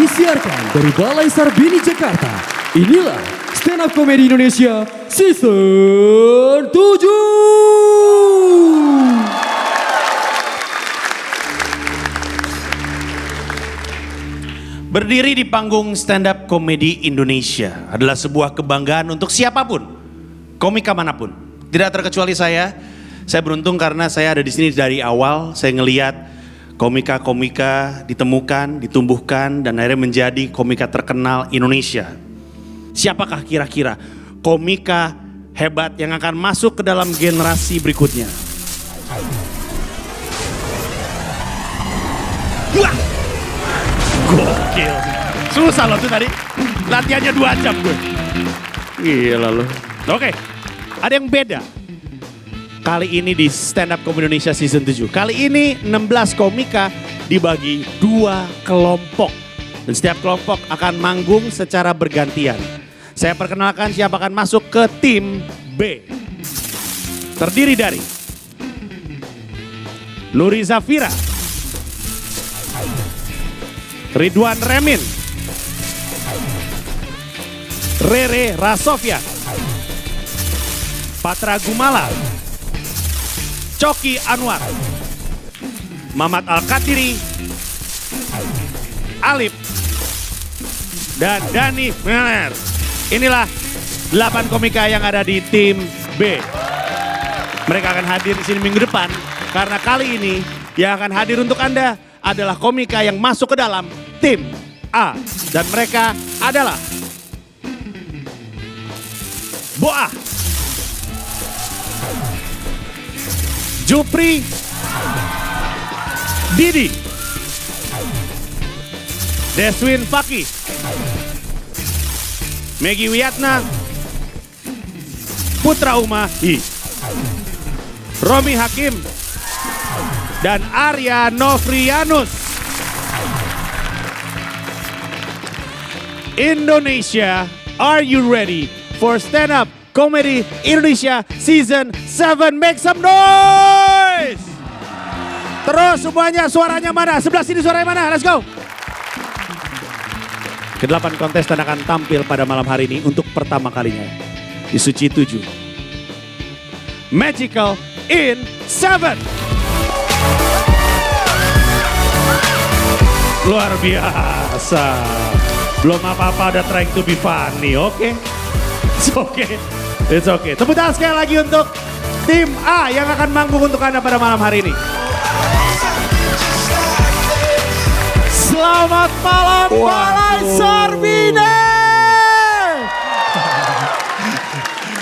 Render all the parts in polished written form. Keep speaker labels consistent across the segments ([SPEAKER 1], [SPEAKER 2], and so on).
[SPEAKER 1] Disiarkan dari Balai Sarbini Jakarta. Inilah Stand Up Comedy Indonesia Season 7.
[SPEAKER 2] Berdiri di panggung stand up komedi Indonesia adalah sebuah kebanggaan untuk siapapun, komika manapun. Tidak terkecuali saya beruntung karena saya ada di sini dari awal. Saya ngelihat komika-komika ditemukan, ditumbuhkan, dan akhirnya menjadi komika terkenal Indonesia. Siapakah kira-kira komika hebat yang akan masuk ke dalam generasi berikutnya? Wah! Gokil. Susah loh tuh tadi. Latihannya 2 jam gue. Gila loh. Oke, ada yang beda. Kali ini di Stand Up Comedy Indonesia Season 7. Kali ini 16 komika dibagi 2 kelompok. Dan setiap kelompok akan manggung secara bergantian. Saya perkenalkan siapa akan masuk ke tim B. Terdiri dari Nuri Zafira, Ridwan Remin, Rere Rasofia, Patra Gumala, Coki Anwar, Mamat Al-Katiri, Alip, dan Dani Mener. Inilah 8 komika yang ada di tim B. Mereka akan hadir di sini minggu depan karena kali ini yang akan hadir untuk Anda adalah komika yang masuk ke dalam tim A. Dan mereka adalah Boa, Jupri, Didi, Deswin Fakih, Megi Wiyatna, Putra Umahi, Romi Hakim, dan Arya Novrianus. Indonesia, are you ready for Stand Up Comedy Indonesia Season 7? Make some noise! Terus semuanya, suaranya mana? Sebelah sini suaranya mana? Let's go! Ke-8 kontestan akan tampil pada malam hari ini untuk pertama kalinya di Suci 7. Magical in 7. Luar biasa. Belum apa-apa udah trying to be funny, oke? It's okay. Tepuk tangan sekali lagi untuk tim A yang akan manggung untuk Anda pada malam hari ini. Selamat malam Balai Sarbini.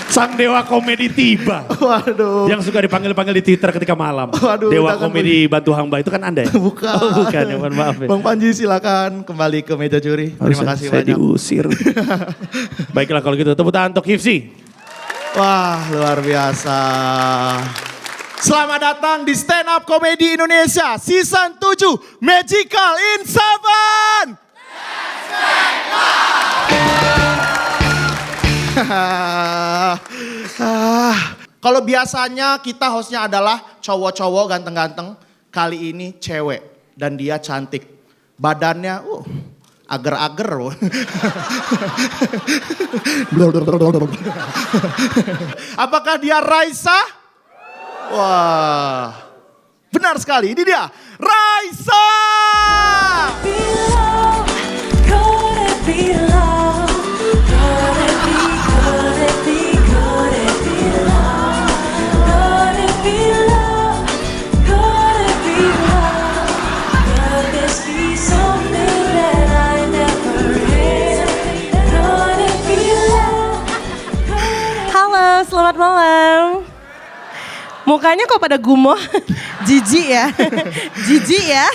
[SPEAKER 2] Sang dewa komedi tiba.
[SPEAKER 3] Waduh.
[SPEAKER 2] Yang suka dipanggil-panggil di Twitter ketika malam.
[SPEAKER 3] Waduh,
[SPEAKER 2] dewa komedi bantu hamba itu kan Anda ya?
[SPEAKER 3] Bukan.
[SPEAKER 2] Oh, bukan ya, mohon maaf ya.
[SPEAKER 3] Bang Panji silakan kembali ke meja juri. Terima kasih
[SPEAKER 2] saya
[SPEAKER 3] banyak.
[SPEAKER 2] diusir. Baiklah kalau gitu, tepuk tangan untuk Hifzi.
[SPEAKER 3] Wah, luar biasa. Selamat datang di Stand Up Comedy Indonesia Season 7 Magical in 7. Kalau biasanya kita hostnya adalah cowok-cowok ganteng-ganteng, kali ini cewek dan dia cantik. Badannya ager-ager. Apakah dia Raisa? Wah, benar sekali, ini dia Raisa.
[SPEAKER 4] Halo, selamat malam. Mukanya kok pada gumoh, jijik ya, jijik ya.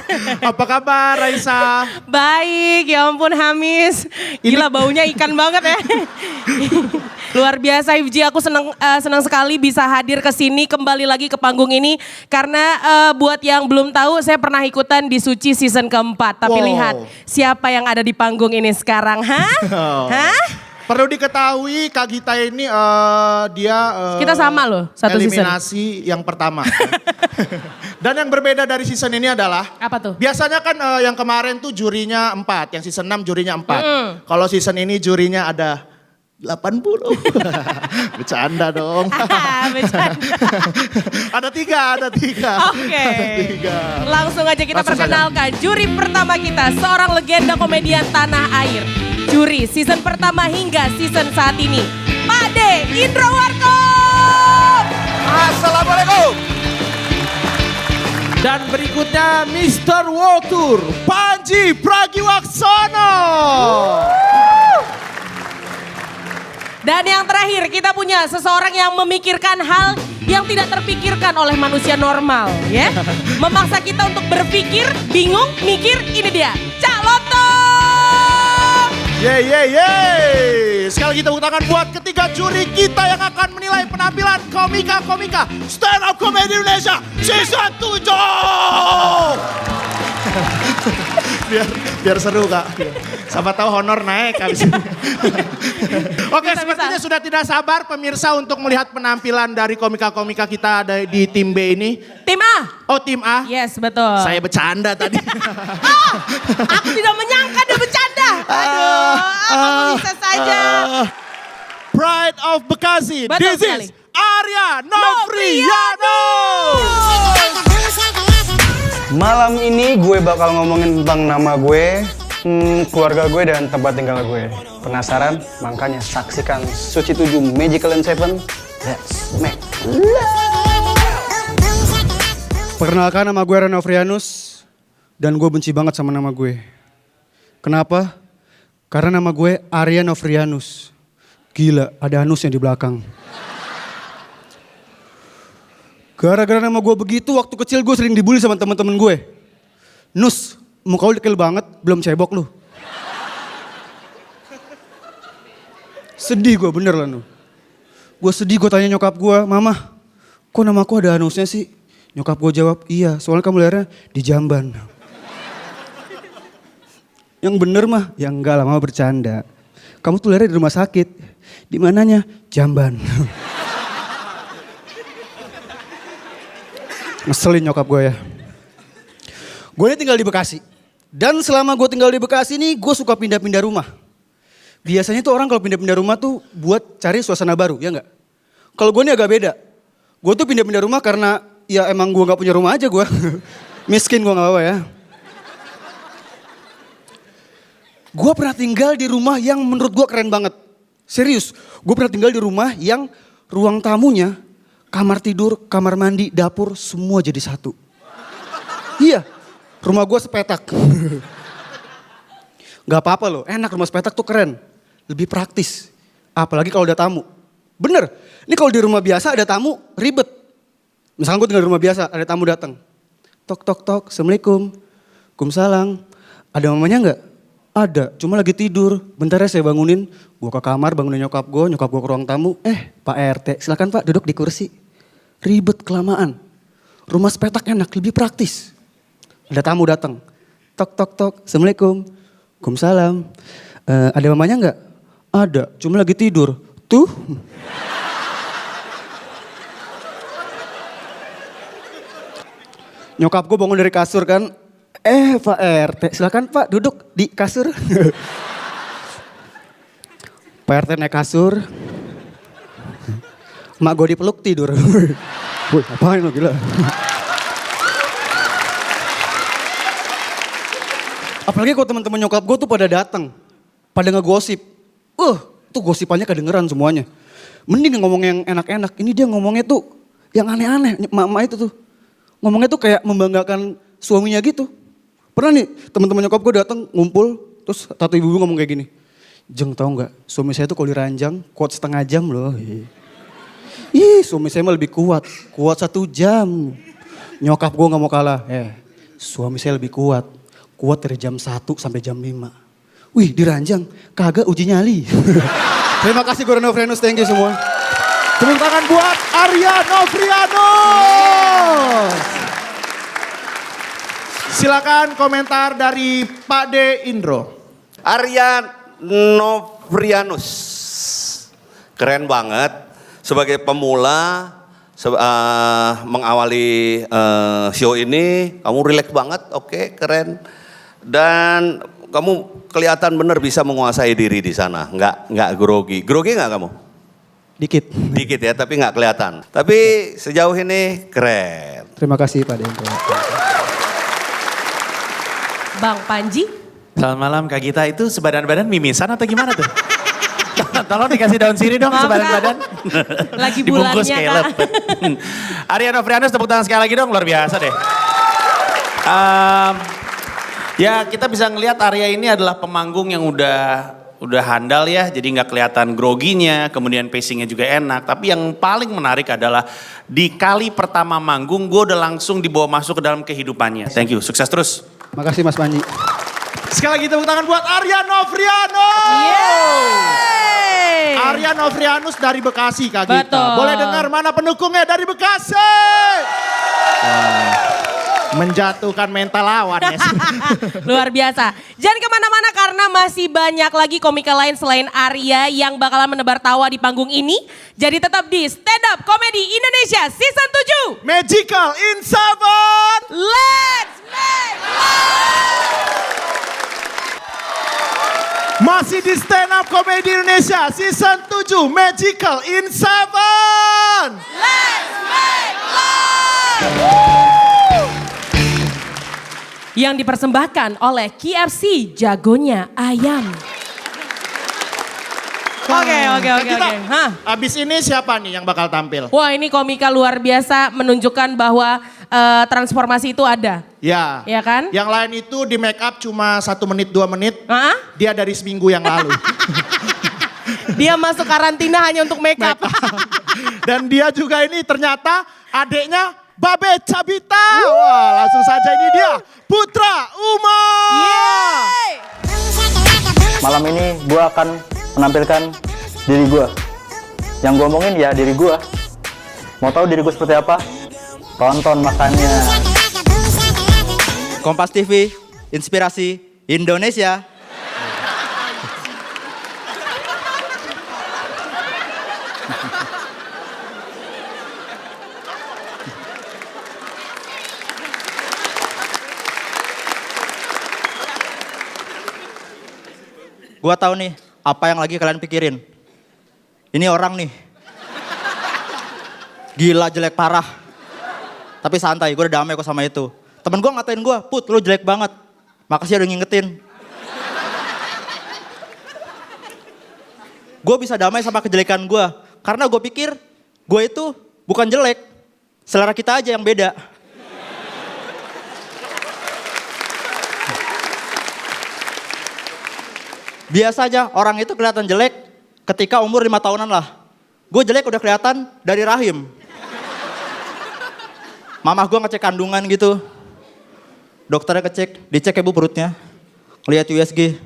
[SPEAKER 3] Apa kabar Raisa?
[SPEAKER 4] Baik, ya ampun Hamis, gila baunya ikan banget ya. Luar biasa Ifji, aku senang sekali bisa hadir ke sini kembali lagi ke panggung ini. Karena buat yang belum tahu, saya pernah ikutan di Suci season keempat. Tapi
[SPEAKER 3] Wow.
[SPEAKER 4] lihat siapa yang ada di panggung ini sekarang, hah?
[SPEAKER 3] Oh.
[SPEAKER 4] Hah?
[SPEAKER 3] Perlu diketahui Kak Gita ini dia
[SPEAKER 4] Kita sama loh, satu season.
[SPEAKER 3] eliminasi yang pertama. Dan yang berbeda dari season ini adalah
[SPEAKER 4] Apa tuh?
[SPEAKER 3] biasanya kan yang kemarin tuh jurinya 4, yang season 6 jurinya 4. Kalau season ini jurinya ada 80. Bercanda dong.
[SPEAKER 4] Bercanda.
[SPEAKER 3] Ada 3.
[SPEAKER 4] Oke.
[SPEAKER 3] Ada 3.
[SPEAKER 4] Langsung aja kita
[SPEAKER 3] Langsung
[SPEAKER 4] perkenalkan juri pertama kita, seorang legenda komedian tanah air. Juri season pertama hingga season saat ini, Pak D. Indro Warkop.
[SPEAKER 3] Assalamualaikum. Dan berikutnya Mr. World Tour, Panji Pragiwaksono.
[SPEAKER 4] Dan yang terakhir kita punya seseorang yang memikirkan hal yang tidak terpikirkan oleh manusia normal, ya. Memaksa kita untuk berpikir, bingung, mikir, ini dia, Cak Loto.
[SPEAKER 3] Yeay. Sekali lagi tepuk tangan buat ketiga juri kita yang akan menilai penampilan komika-komika stand up comedy Indonesia season 7. biar seru Kak. Siapa tahu honor naik habis ini. Oke, sepertinya sudah tidak sabar pemirsa untuk melihat penampilan dari komika-komika kita di tim B ini.
[SPEAKER 4] Tim A.
[SPEAKER 3] Oh, tim A.
[SPEAKER 4] Yes, betul.
[SPEAKER 3] Saya bercanda tadi.
[SPEAKER 4] Aku tidak menyangka dia bercanda. Aduh, kamu bisa saja.
[SPEAKER 3] Pride of Bekasi.
[SPEAKER 4] Betul
[SPEAKER 3] This
[SPEAKER 4] sekali.
[SPEAKER 3] is Arya Novriano.
[SPEAKER 5] Malam ini gue bakal ngomongin tentang nama gue, keluarga gue, dan tempat tinggal gue. Penasaran? Makanya saksikan Suci 7 Magical and Seven. Let's make
[SPEAKER 6] Perkenalkan, nama gue Renofrianus dan gue benci banget sama nama gue. Kenapa? Karena nama gue Arya Novrianus. Gila, ada anusnya di belakang. Gara-gara nama gue begitu, waktu kecil gue sering dibully sama teman-teman gue. Nus, muka lu dekil banget, belum cebok lu. Sedih gue bener lah, Nu. Gue sedih, gue tanya nyokap gue, Mama, kok nama aku ada anusnya sih? Nyokap gue jawab, iya, soalnya kamu lahirnya di Jamban. Yang bener mah, ya enggak lah, Mama bercanda. Kamu tuh lahirnya di rumah sakit. Di mananya? Jamban. Ngeselin nyokap gue ya. Gue ini tinggal di Bekasi. Dan selama gue tinggal di Bekasi nih, gue suka pindah-pindah rumah. Biasanya tuh orang kalau pindah-pindah rumah tuh buat cari suasana baru, ya enggak? Kalau gue ini agak beda. Gue tuh pindah-pindah rumah karena ya emang gue gak punya rumah aja gue. Miskin gue gak apa-apa ya. Gue pernah tinggal di rumah yang menurut gue keren banget. Serius, gue pernah tinggal di rumah yang ruang tamunya, kamar tidur, kamar mandi, dapur, semua jadi satu. Iya, rumah gue sepetak. Gak apa-apa loh, enak rumah sepetak tuh keren. Lebih praktis, apalagi kalau ada tamu. Bener, ini kalau di rumah biasa ada tamu ribet. Misalkan gue tinggal di rumah biasa, ada tamu datang. Tok tok tok, Assalamualaikum. Waalaikumsalam. Ada mamanya enggak? Ada, cuma lagi tidur. Bentar ya saya bangunin. Gue ke kamar bangunin nyokap gue ke ruang tamu. Pak RT, silakan Pak duduk di kursi. Ribet kelamaan. Rumah sepetak enak, lebih praktis. Ada tamu datang. Tok tok tok, Assalamualaikum. Waalaikumsalam. Ada mamanya enggak? Ada, cuma lagi tidur. Tuh. Nyokap gue bangun dari kasur kan. Pak RT, silakan Pak duduk di kasur. Pak RT naik kasur. Mak gue dipeluk tidur. Woi, apain lo gila. Apalagi kalau teman-teman nyokap gue tuh pada datang, pada ngegosip. Tuh gosipannya kedengeran semuanya. Mending ngomong yang enak-enak. Ini dia ngomongnya tuh yang aneh-aneh. Mak itu tuh ngomongnya tuh kayak membanggakan suaminya gitu. Pernah nih teman-teman nyokap gue datang ngumpul, terus tato ibu-ibu ngomong kayak gini. Jeng tahu nggak, suami saya tuh kalau diranjang kuat setengah jam loh. Suami saya mah lebih kuat 1 jam. Nyokap gue nggak mau kalah. Suami saya lebih kuat dari jam 1 sampai jam 5. Wih diranjang, kagak uji nyali. Terima kasih gue Renofrianus, thank you semua.
[SPEAKER 3] Tepuk tangan buat Arya Novriano. Silakan komentar dari Pak D. Indro.
[SPEAKER 5] Arya Nov
[SPEAKER 7] Nofrianus. Keren banget. Sebagai pemula mengawali show ini, kamu rileks banget, oke, keren. Dan kamu kelihatan benar bisa menguasai diri di sana, nggak grogi. Grogi nggak kamu?
[SPEAKER 6] Dikit.
[SPEAKER 7] Dikit ya, tapi nggak kelihatan. Tapi sejauh ini keren.
[SPEAKER 6] Terima kasih Pak Dento.
[SPEAKER 4] Bang Panji?
[SPEAKER 2] Selamat malam Kak Gita, itu sebadan-badan mimisan atau gimana tuh? Tolong dikasih daun sirih dong
[SPEAKER 4] Maaf,
[SPEAKER 2] sebadan-badan.
[SPEAKER 4] Lagi
[SPEAKER 2] Dibungkus
[SPEAKER 4] bulannya,
[SPEAKER 2] kayak
[SPEAKER 4] Kak.
[SPEAKER 2] lepet. Arya Nofrianus, tepuk tangan sekali lagi dong, luar biasa deh. Ya kita bisa ngelihat Arya ini adalah pemanggung yang udah handal ya, jadi nggak kelihatan groginya, kemudian pacingnya juga enak. Tapi yang paling menarik adalah di kali pertama manggung, gue udah langsung dibawa masuk ke dalam kehidupannya. Thank you, sukses terus.
[SPEAKER 6] Makasih Mas Panji.
[SPEAKER 3] Sekali lagi tepuk tangan buat Arya Nofrianus. Arya Nofrianus dari Bekasi Kak Gita.
[SPEAKER 4] Betul.
[SPEAKER 3] Boleh dengar mana pendukungnya dari Bekasi? Menjatuhkan mental lawan ya.
[SPEAKER 4] Luar biasa. Jangan kemana-mana karena masih banyak lagi komika lain selain Arya yang bakalan menebar tawa di panggung ini. Jadi tetap di Stand Up Comedy Indonesia Season 7.
[SPEAKER 3] Magical in 7.
[SPEAKER 4] Let's make love!
[SPEAKER 3] Masih di Stand Up Comedy Indonesia Season 7 Magical in 7.
[SPEAKER 4] Let's make love! Yang dipersembahkan oleh KFC Jagonya Ayam. Oke.
[SPEAKER 3] Kita,
[SPEAKER 4] Hah?
[SPEAKER 3] abis ini siapa nih yang bakal tampil?
[SPEAKER 4] Wah ini komika luar biasa menunjukkan bahwa transformasi itu ada.
[SPEAKER 3] Ya.
[SPEAKER 4] Ya kan?
[SPEAKER 3] Yang lain itu di make up cuma 1 menit 2 menit.
[SPEAKER 4] Hah?
[SPEAKER 3] Dia dari seminggu yang lalu.
[SPEAKER 4] Dia masuk karantina hanya untuk make up.
[SPEAKER 3] Dan dia juga ini ternyata adeknya Babe Cabita. Wah, langsung saja ini dia Putra Uma.
[SPEAKER 4] Yeay!
[SPEAKER 5] Malam ini gue akan menampilkan diri gue. Yang gue omongin ya diri gue. Mau tahu diri gue seperti apa? Tonton makanya.
[SPEAKER 8] Kompas TV, Inspirasi Indonesia. Gua tahu nih apa yang lagi kalian pikirin. Ini orang nih. Gila jelek parah. Tapi santai, gue udah damai kok sama itu. Temen gue ngatain gue, Put lu jelek banget. Makasih udah ngingetin. Gue bisa damai sama kejelekan gue. Karena gue pikir gue itu bukan jelek. Selera kita aja yang beda. Biasanya orang itu kelihatan jelek ketika umur 5 tahunan lah. Gue jelek udah kelihatan dari rahim. Mamah gue ngecek kandungan gitu. Dokternya dicek ibu perutnya. Ngeliat USG.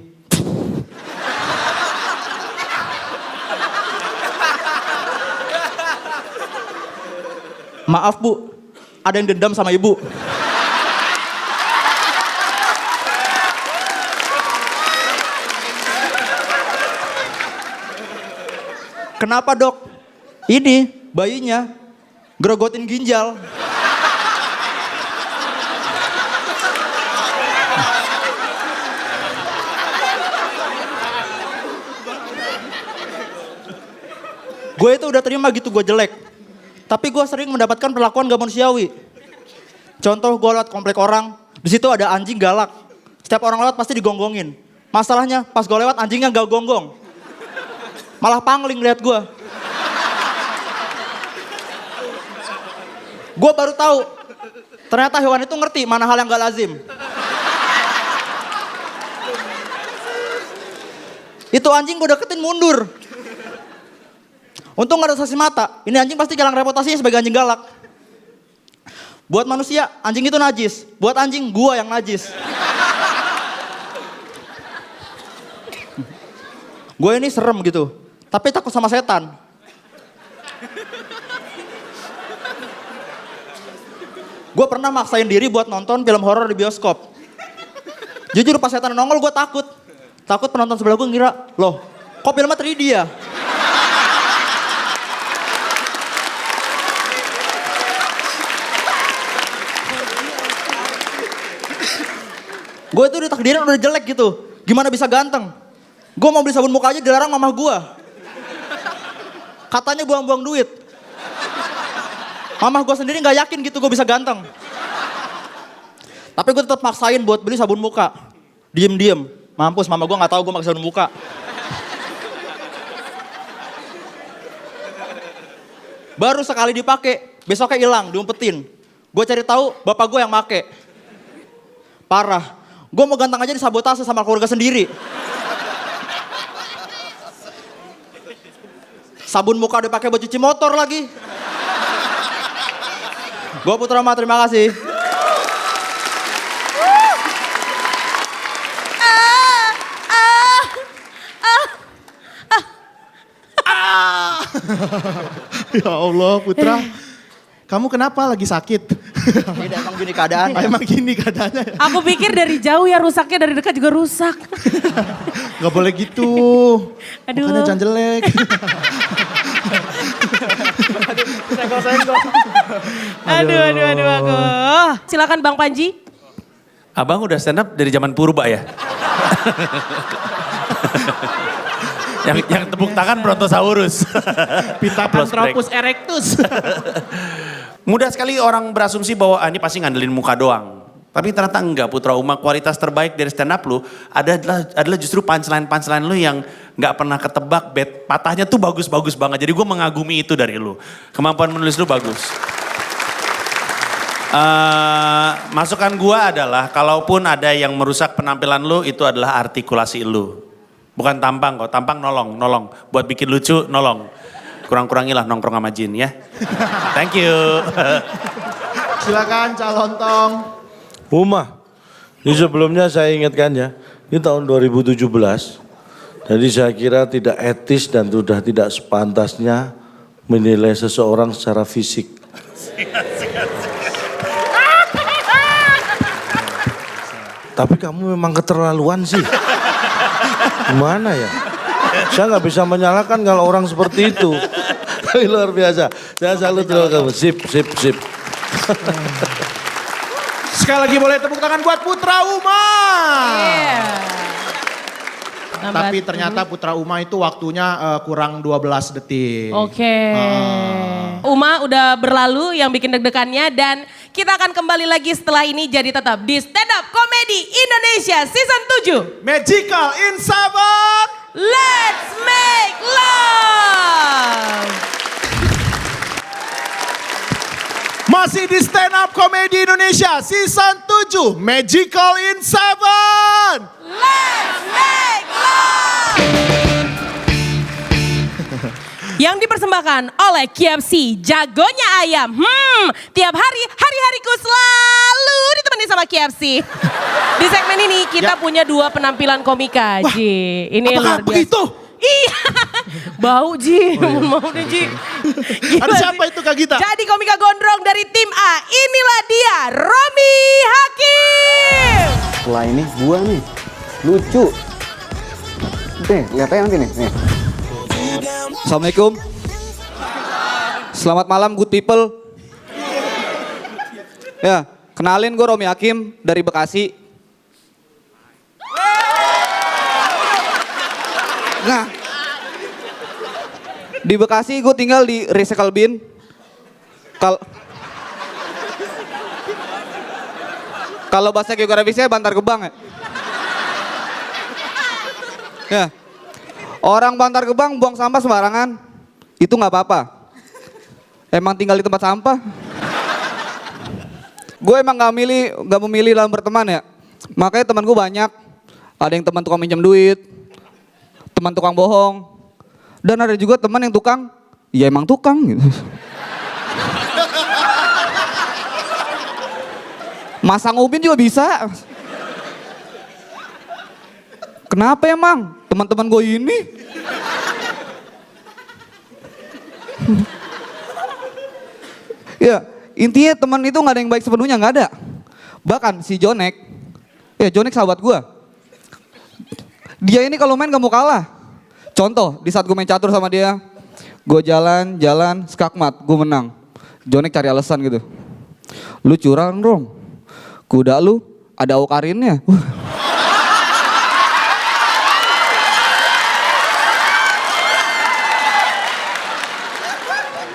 [SPEAKER 8] Maaf bu, ada yang dendam sama ibu. Kenapa dok? Ini bayinya gerogotin ginjal. Gue itu udah terima gitu gue jelek. Tapi gue sering mendapatkan perlakuan gak manusiawi. Contoh gue lewat komplek orang, di situ ada anjing galak. Setiap orang lewat pasti digonggongin. Masalahnya pas gue lewat anjingnya gak gonggong. Malah pangling lihat gue. Gue baru tahu ternyata hewan itu ngerti mana hal yang gak lazim. Itu anjing gue deketin mundur. Untung gak ada saksi mata. Ini anjing pasti kehilangan reputasinya sebagai anjing galak. Buat manusia anjing itu najis. Buat anjing gue yang najis. Gue ini serem gitu. Tapi takut sama setan. Gue pernah maksain diri buat nonton film horor di bioskop. Jujur pas setan nongol gue takut. Takut penonton sebelah gue ngira, loh kok Kok filmnya 3D ya? Gue itu ditakdirin udah jelek gitu. Gimana bisa ganteng? Gue mau beli sabun muka aja dilarang mamah gue. Katanya buang-buang duit. Mamah gue sendiri gak yakin gitu gue bisa ganteng. Tapi gue tetap maksain buat beli sabun muka. Diem-diem. Mampus, mama gue gak tahu gue pakai sabun muka. Baru sekali dipakai, besoknya hilang, diumpetin. Gue cari tahu bapak gue yang make. Parah. Gue mau ganteng aja disabotase sama keluarga sendiri. Sabun muka dipakai buat cuci motor lagi. Gue Putra Ma, terima kasih.
[SPEAKER 3] Ya Allah Putra, kamu kenapa lagi sakit?
[SPEAKER 8] Tidak, emang gini keadaannya.
[SPEAKER 3] Emang gini keadaannya.
[SPEAKER 4] Aku pikir dari jauh ya rusaknya, dari dekat juga rusak.
[SPEAKER 3] Gak boleh gitu.
[SPEAKER 4] Aduh.
[SPEAKER 3] Makanya jangan jelek.
[SPEAKER 4] Aduh. Silakan Bang Panji.
[SPEAKER 2] Abang udah stand up dari zaman purba ya? yang tepuk tangan Brontosaurus.
[SPEAKER 3] Pithecanthropus erectus.
[SPEAKER 2] Mudah sekali orang berasumsi bahwa ini pasti ngandelin muka doang. Tapi ternyata enggak, Putra Uma. Kualitas terbaik dari stand up lu adalah justru punchline lu yang nggak pernah ketebak. Patahnya tuh bagus-bagus banget. Jadi gue mengagumi itu dari lu. Kemampuan menulis lu bagus. Masukan gue adalah kalaupun ada yang merusak penampilan lu, itu adalah artikulasi lu. Bukan tampang kok, tampang nolong. Buat bikin lucu, nolong. Kurang-kurangilah nongkrong sama jin ya. Thank you.
[SPEAKER 3] Silakan calon tong.
[SPEAKER 9] Uma, ini sebelumnya saya ingatkan ya, ini tahun 2017. Jadi saya kira tidak etis dan sudah tidak sepantasnya menilai seseorang secara fisik. Tapi kamu memang keterlaluan sih. Gimana ya? Saya nggak bisa menyalahkan kalau orang seperti itu. Tapi luar biasa. Saya salut terus kamu. Sip.
[SPEAKER 3] Sekali lagi boleh tepuk tangan buat Putra Uma. Tapi ternyata Putra Uma itu waktunya kurang 12 detik.
[SPEAKER 4] Oke. Uma udah berlalu yang bikin deg-degannya, dan kita akan kembali lagi setelah ini, jadi tetap di Stand Up Comedy Indonesia Season 7.
[SPEAKER 3] Magical in 7.
[SPEAKER 4] Let's make love.
[SPEAKER 3] Masih di Stand Up Comedy Indonesia Season 7. Magical in 7.
[SPEAKER 4] Let's make love. Yang dipersembahkan oleh KFC, jagonya ayam. Tiap hari-hariku selalu ditemani sama KFC. Di segmen ini kita punya 2 penampilan komika, Ji. Ini luar biasa.
[SPEAKER 3] Begitu?
[SPEAKER 4] Iya, bau Ji, mau deh Ji.
[SPEAKER 3] Ada siapa itu Kak Gita?
[SPEAKER 4] Jadi komika gondrong dari tim A, inilah dia Romi Hakim.
[SPEAKER 5] Setelah ini gua nih, lucu. Nih, lihat aja nanti nih.
[SPEAKER 6] Assalamualaikum. Selamat malam good people. Ya, kenalin gue Romi Hakim dari Bekasi. Nah, di Bekasi gue tinggal di Recycle Bin. Kalau bahasa geografisnya Bantar Gebang ya. Ya. Orang Bantar Gebang buang sampah sembarangan, itu nggak apa-apa. Emang tinggal di tempat sampah. Gue emang nggak memilih dalam berteman ya. Makanya teman gue banyak. Ada yang teman tukang minjem duit, teman tukang bohong, dan ada juga teman yang tukang, ya emang tukang gitu. Masang ubin juga bisa. Kenapa emang teman-teman gue ini? Ya, intinya teman itu nggak ada yang baik sepenuhnya, nggak ada. Bahkan si Jonek, Jonek sahabat gue. Dia ini kalau main gak mau kalah. Contoh, di saat gue main catur sama dia, gue jalan, skakmat, gue menang. Jonek cari alasan gitu. Lu curang dong, kuda lu ada awkarinnya.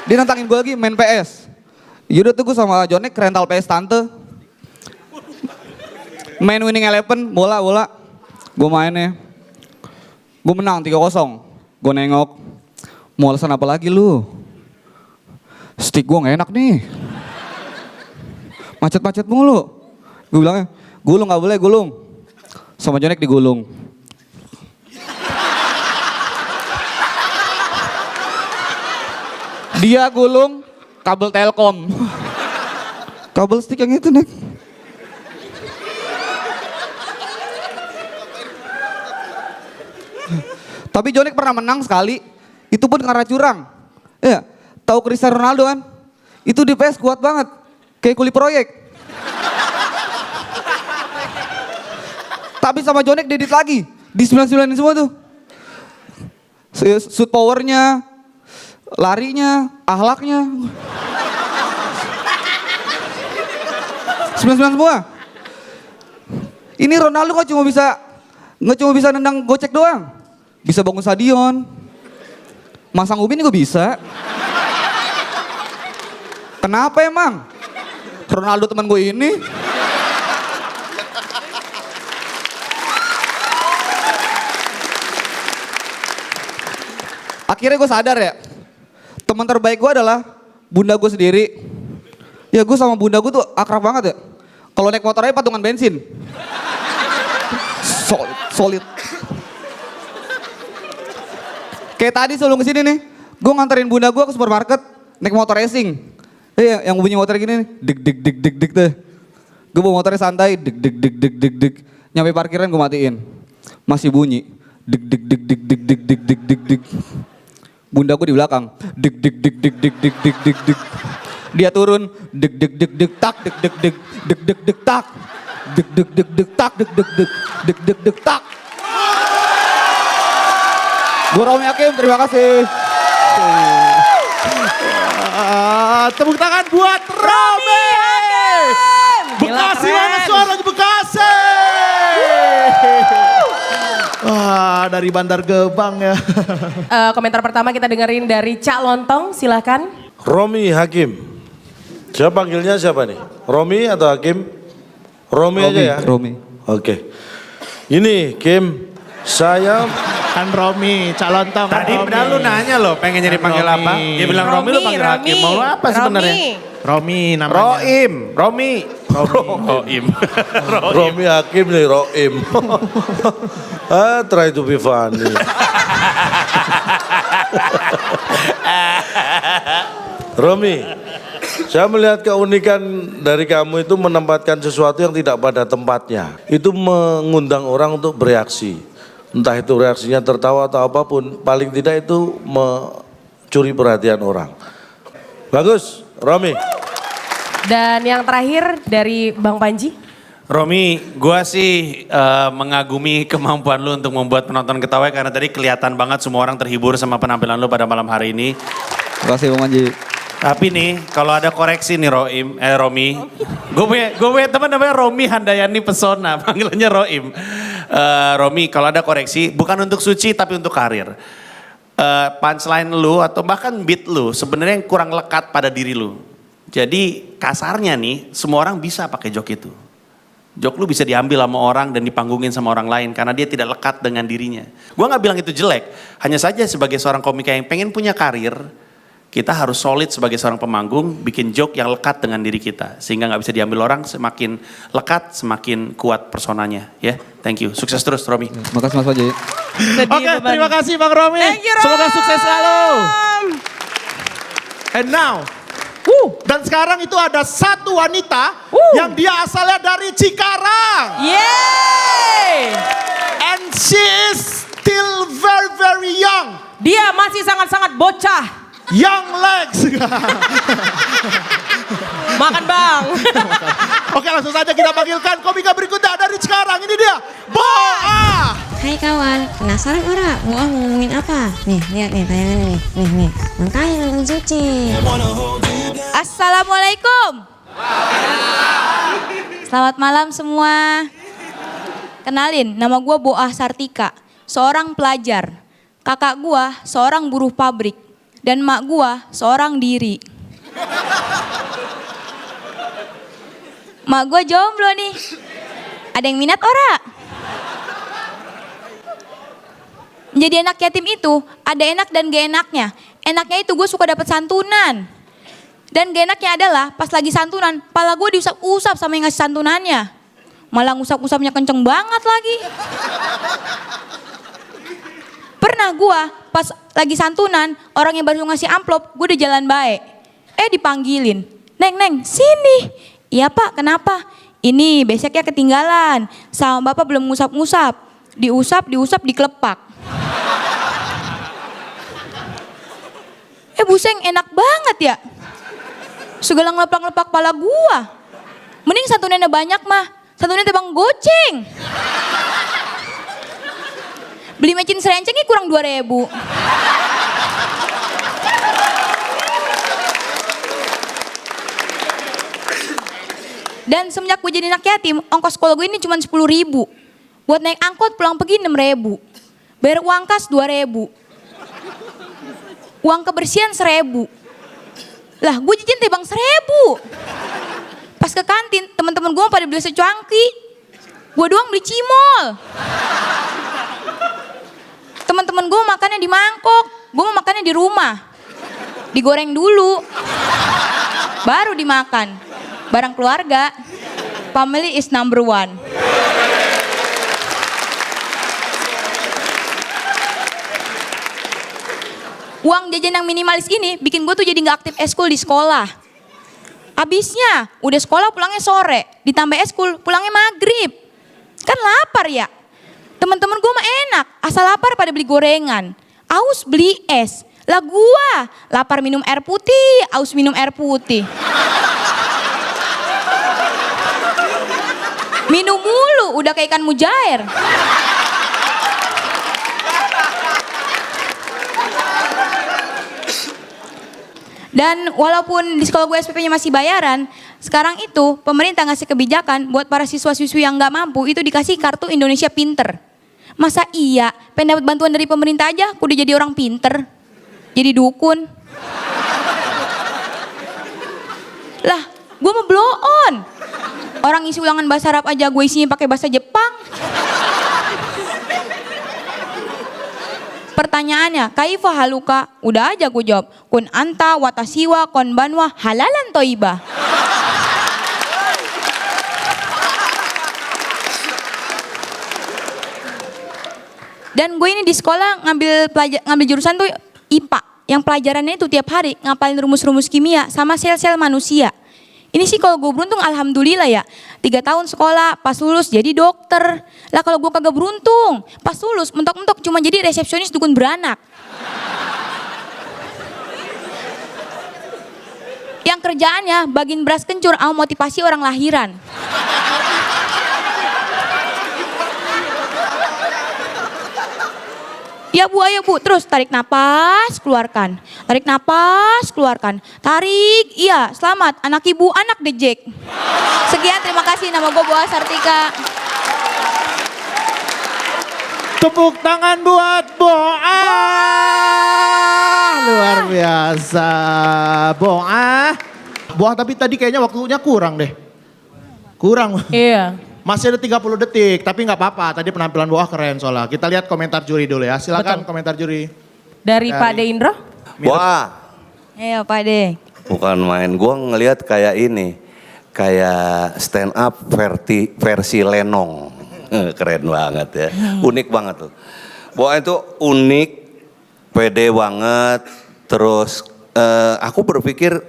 [SPEAKER 6] Dia nantangin gue lagi main PS. Yaudah tuh gue sama Jonek rental PS tante. Main winning 11, bola. Gue mainnya. Gue menang 3-0. Gue nengok. Mau alasan apa lagi lu? Stick gue gak enak nih. Macet-macet mulu. Gue bilangnya, gulung gak boleh, gulung. Sama Jonek digulung. Dia gulung kabel Telkom. Kabel stick yang itu, Nek. Tapi Jonek pernah menang sekali, itu pun karena curang. Ya, tahu Cristiano Ronaldo kan? Itu di PS kuat banget, kayak kuli proyek. Tapi sama Jonek diedit lagi, di 99 semua tuh. Shoot powernya, larinya, ahlaknya. 99 semua. Ini Ronaldo kok cuma bisa nendang gocek doang. Bisa bangun stadion. Masang ubin juga bisa. Kenapa emang? Ronaldo teman gue ini. Akhirnya gue sadar ya, teman terbaik gue adalah bunda gue sendiri. Ya gue sama bunda gue tuh akrab banget ya. Kalau naik motor aja patungan bensin. Solid. Kayak tadi sebelum kesini nih, gue nganterin bunda gue ke supermarket, naik motor racing. Yang bunyi motor gini nih, dik tuh. Gue bawa motornya santai, dik. Nyampe parkiran gue matiin. Masih bunyi, dik. Bunda gue di belakang, dik. Dia turun, dik tak, dik tak. Dik tak. Gue Romi Hakim, terima kasih.
[SPEAKER 3] Tepuk tangan buat Romi. Bekasi, mana suaranya Bekasi? Wah, dari Bandar Gebang ya.
[SPEAKER 4] Komentar pertama kita dengerin dari Cak Lontong, silahkan.
[SPEAKER 9] Romi Hakim. Siapa panggilnya siapa nih? Romi atau Hakim? Romi aja ya?
[SPEAKER 6] Romi.
[SPEAKER 9] Oke. Ini Kim, saya
[SPEAKER 3] Kan Romi, Calontong.
[SPEAKER 2] Tadi
[SPEAKER 3] Romi.
[SPEAKER 2] padahal lu nanya loh pengen jadi panggil
[SPEAKER 3] Romi.
[SPEAKER 2] apa? Dia bilang Romi, lu panggil Hakim. Mau lu apa sebenarnya?
[SPEAKER 3] Romi namanya.
[SPEAKER 2] Roim, Romi. Roim.
[SPEAKER 9] Romi Hakim nih, Roim. Try to be funny. Romi, saya melihat keunikan dari kamu itu menempatkan sesuatu yang tidak pada tempatnya. Itu mengundang orang untuk bereaksi. Entah itu reaksinya tertawa atau apapun, paling tidak itu mencuri perhatian orang. Bagus, Romi.
[SPEAKER 4] Dan yang terakhir dari Bang Panji.
[SPEAKER 2] Romi, gua sih mengagumi kemampuan lu untuk membuat penonton ketawa karena tadi kelihatan banget semua orang terhibur sama penampilan lu pada malam hari ini.
[SPEAKER 6] Terima kasih Bang Panji.
[SPEAKER 2] Tapi nih, kalau ada koreksi nih Romi, gue punya teman namanya Romi Handayani Pesona, panggilannya Roim. Romi, kalau ada koreksi, bukan untuk Suci tapi untuk karir. Punchline lu atau bahkan beat lu sebenarnya yang kurang lekat pada diri lu. Jadi kasarnya nih, semua orang bisa pakai jok itu. Jok lu bisa diambil sama orang dan dipanggungin sama orang lain karena dia tidak lekat dengan dirinya. Gue gak bilang itu jelek, hanya saja sebagai seorang komika yang pengen punya karir, kita harus solid sebagai seorang pemanggung, bikin joke yang lekat dengan diri kita. Sehingga gak bisa diambil orang, semakin lekat, semakin kuat personanya. Ya, thank you. Sukses terus, Romi.
[SPEAKER 6] Makasih Mas Panji.
[SPEAKER 3] Oke, terima kasih Bang Romi.
[SPEAKER 4] Thank you, Rom.
[SPEAKER 3] Semoga sukses selalu. And now, dan sekarang itu ada satu wanita yang dia asalnya dari Cikarang.
[SPEAKER 4] Yeay!
[SPEAKER 3] And she is still very, very young.
[SPEAKER 4] Dia masih sangat-sangat bocah.
[SPEAKER 3] Young legs.
[SPEAKER 4] Makan Bang.
[SPEAKER 3] Oke, langsung saja kita panggilkan komika berikutnya dari Cikarang. Ini dia, Boa.
[SPEAKER 10] Hai Hai kawan, penasaran ora? Boah mau ngomongin apa? Nih, lihat nih tayangannya nih. Nih. Makanya nonton Suci.
[SPEAKER 11] Assalamualaikum. Selamat malam semua. Kenalin, nama gue Boah Sartika, seorang pelajar. Kakak gue seorang buruh pabrik. Dan mak gue seorang diri. Mak gue jomblo nih. Ada yang minat ora? Menjadi anak yatim itu ada enak dan gak enaknya. Enaknya itu gue suka dapat santunan. Dan gak enaknya adalah pas lagi santunan, pala gue diusap-usap sama yang ngasih santunannya. Malah ngusap-usapnya kenceng banget lagi. Pernah gue pas lagi santunan, orang yang baru ngasih amplop, gue udah jalan baik. Dipanggilin, Neng, sini. Iya pak, kenapa? Ini beseknya ketinggalan, sama bapak belum ngusap-ngusap. Diusap, dikelepak. Buseng enak banget ya. Segala ngelepak-ngelepak pala gua. Mending santunannya banyak mah. Santunannya tebang goceng. Beli mecin serencengnya kurang 2.000. Dan semenjak gue jadi anak yatim, ongkos sekolah gue ini cuma 10.000. Buat naik angkot pulang pergi 6.000. Bayar uang kas 2.000. Uang kebersihan 1.000. Lah gue jajan tebang 1.000. Pas ke kantin teman-teman gue pada beli secangki. Gue doang beli cimol. Teman-teman gue makannya di mangkok. Gue mau makannya di rumah. Digoreng dulu. Baru dimakan. Barang keluarga. Family is number one. Uang jajan yang minimalis ini bikin gue tuh jadi gak aktif eskul di sekolah. Abisnya udah sekolah pulangnya sore, ditambah eskul pulangnya maghrib. Kan lapar ya. Teman-teman gue mah enak, asal lapar pada beli gorengan. Aus beli es. Lah gua lapar minum air putih, aus minum air putih. Minum mulu udah kayak ikan mujair. Dan walaupun di sekolah gue SPP-nya masih bayaran, sekarang itu pemerintah ngasih kebijakan buat para siswa-siswi yang gak mampu itu dikasih kartu Indonesia Pinter. Masa iya, pengen dapat bantuan dari pemerintah aja, udah jadi orang pinter, jadi dukun. Lah, gue mau blow on. Orang isi ulangan bahasa Arab aja gue isinya pakai bahasa Jepang. Pertanyaannya, kaifa haluka? Udah aja gue jawab. Kun anta watasiwa kon banwa halalan toibah. Dan gue ini di sekolah ngambil jurusan tuh IPA. Yang pelajarannya itu tiap hari ngapalin rumus-rumus kimia sama sel-sel manusia. Ini sih kalau gue beruntung alhamdulillah ya. 3 tahun sekolah, pas lulus jadi dokter. Lah kalau gue kagak beruntung, pas lulus mentok-mentok cuma jadi resepsionis dukun beranak. Yang kerjaannya bagiin beras kencur sama motivasi orang lahiran. Ya bu, ayo bu, terus tarik napas, keluarkan. Tarik napas, keluarkan. Tarik, iya, selamat. Anak ibu, anak dejek. Sekian, terima kasih. Nama gue Boah Sartika.
[SPEAKER 3] Tepuk tangan buat Boah. Luar biasa. Boah tapi tadi kayaknya waktunya kurang deh. Kurang.
[SPEAKER 4] Iya.
[SPEAKER 3] Masih ada 30 detik, tapi nggak apa-apa. Tadi penampilan Boah keren soalnya. Kita lihat komentar juri dulu ya. Silakan komentar juri.
[SPEAKER 4] Dari Pak De Indro?
[SPEAKER 7] Wah,
[SPEAKER 11] Ayo Pak De.
[SPEAKER 7] bukan main. Gua ngelihat kayak ini, kayak stand up versi Lenong. Keren banget ya, unik banget tuh. Boah itu unik, pede banget. Terus aku berpikir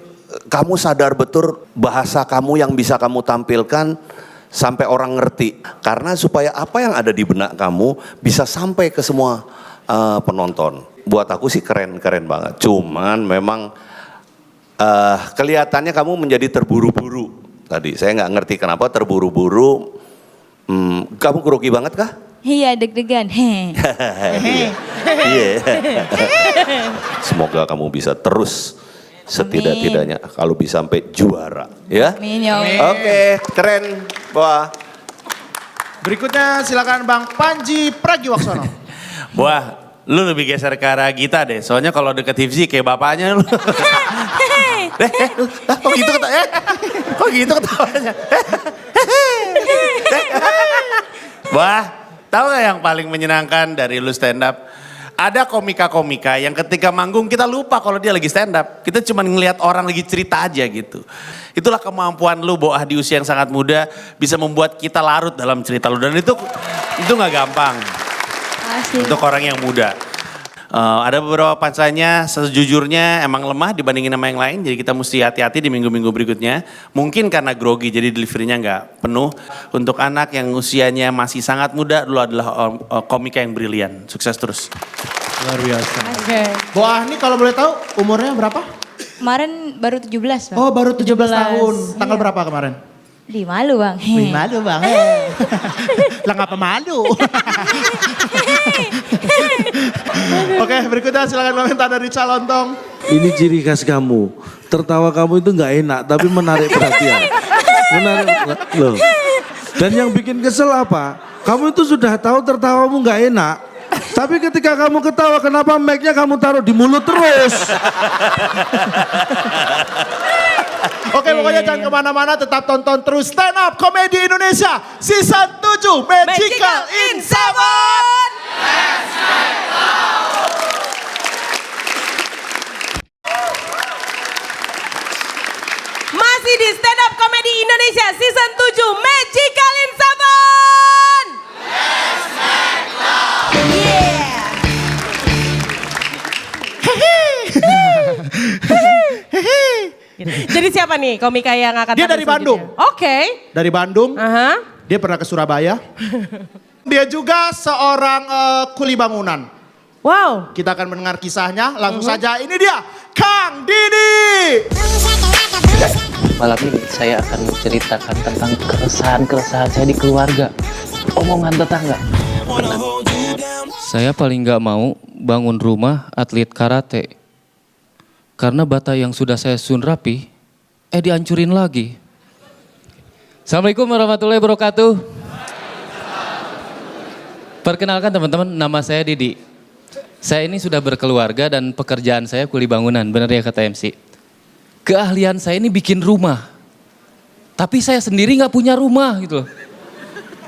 [SPEAKER 7] kamu sadar betul bahasa kamu yang bisa kamu tampilkan sampai orang ngerti. Karena supaya apa yang ada di benak kamu bisa sampai ke semua penonton. Buat aku sih keren-keren banget. Cuman memang kelihatannya kamu menjadi terburu-buru. Tadi saya nggak ngerti kenapa terburu-buru. Kamu grogi banget kah?
[SPEAKER 11] Iya, deg-degan.
[SPEAKER 7] Iya. Semoga kamu bisa terus setidak-tidaknya kalau bisa sampai juara ya.
[SPEAKER 11] Amin ya Allah.
[SPEAKER 7] Oke, keren. Wah.
[SPEAKER 3] Berikutnya silakan Bang Panji Pragiwaksono.
[SPEAKER 2] Wah, lu lebih geser ke arah Gita deh. Soalnya kalau deket Hifzi kayak bapaknya lu. Kok gitu ketawanya? Kok gitu ketawanya? Wah, tahu gak yang paling menyenangkan dari lu stand up? Ada komika-komika yang ketika manggung kita lupa kalau dia lagi stand up. Kita cuma ngelihat orang lagi cerita aja gitu. Itulah kemampuan lu Boah di usia yang sangat muda bisa membuat kita larut dalam cerita lu. Dan itu gak gampang untuk orang yang muda. Ada beberapa pansanya sejujurnya emang lemah dibandingin sama yang lain. Jadi kita mesti hati-hati di minggu-minggu berikutnya. Mungkin karena grogi jadi deliverynya nggak penuh. Untuk anak yang usianya masih sangat muda, lu adalah komika yang brilian. Sukses terus.
[SPEAKER 3] Luar biasa. Boah ini kalau boleh tahu umurnya berapa?
[SPEAKER 11] Kemarin baru 17 Bang.
[SPEAKER 3] Oh baru 17 tahun. Tanggal berapa kemarin?
[SPEAKER 11] Di malu Bang.
[SPEAKER 3] Malu Bang. Lah ngapa malu? Oke berikutnya silakan komentar dari Calontong.
[SPEAKER 9] Ini ciri khas kamu. Tertawa kamu itu nggak enak tapi menarik perhatian. Loh. Dan yang bikin kesel apa? Kamu itu sudah tahu tertawamu nggak enak. Tapi ketika kamu ketawa kenapa mic-nya kamu taruh di mulut terus?
[SPEAKER 3] Oke pokoknya jangan kemana-mana tetap tonton terus Stand Up Komedi Indonesia Season 7 Magical in 7.
[SPEAKER 4] Masih di Stand Up Comedy Indonesia Season 7 Magical in 7. Jadi siapa nih komika yang akan
[SPEAKER 3] Dia dari Bandung.
[SPEAKER 4] Oke.
[SPEAKER 3] Dari Bandung. Dia pernah ke Surabaya. Dia juga seorang kuli bangunan.
[SPEAKER 4] Wow.
[SPEAKER 3] Kita akan mendengar kisahnya. Langsung saja ini dia Kang Didi.
[SPEAKER 12] Malam ini saya akan menceritakan tentang keresahan saya di keluarga. Omongan tetangga.
[SPEAKER 13] Saya paling nggak mau bangun rumah atlet karate. Karena bata yang sudah saya sun rapi, dihancurin lagi. Assalamualaikum warahmatullahi wabarakatuh. Perkenalkan teman-teman, nama saya Didi. Saya ini sudah berkeluarga dan pekerjaan saya kuli bangunan, benar ya kata MC. Keahlian saya ini bikin rumah. Tapi saya sendiri nggak punya rumah gitu loh.